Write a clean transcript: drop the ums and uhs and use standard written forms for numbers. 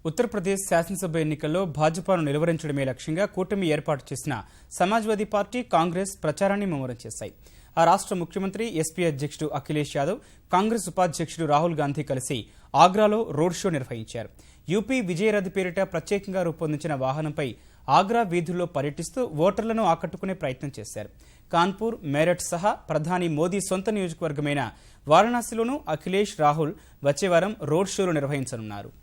ఉత్తరప్రదేశ్ శాసనసభ ఎన్నికల్లో భాజపాను నిలువరించడమే లక్ష్యంగా కూటమి ఏర్పాటు చేసిన సమాజ్వాదీ పార్టీ, కాంగ్రెస్ ప్రచారాన్ని ముమ్మరం చేశాయి. ఆ రాష్ట్ర ముఖ్యమంత్రి, ఎస్పీ అధ్యక్షుడు అఖిలేష్ యాదవ్, కాంగ్రెస్ ఉపాధ్యక్షుడు రాహుల్ గాంధీ కలిసి ఆగ్రాలో రోడ్ షో నిర్వహించారు. యూపీ విజయరథ్ పేరిట ప్రత్యేకంగా రూపొందించిన వాహనంపై ఆగ్రా వీధుల్లో పర్యటిస్తూ ఓటర్లను ఆకట్టుకునే ప్రయత్నం చేశారు. కాన్పూర్, మేరఠ్ సహా ప్రధాని మోదీ సొంత నియోజకవర్గమైన వారణాసిలోనూ అఖిలేష్, రాహుల్ వచ్చే వారం రోడ్ షోలు నిర్వహించనున్నారు.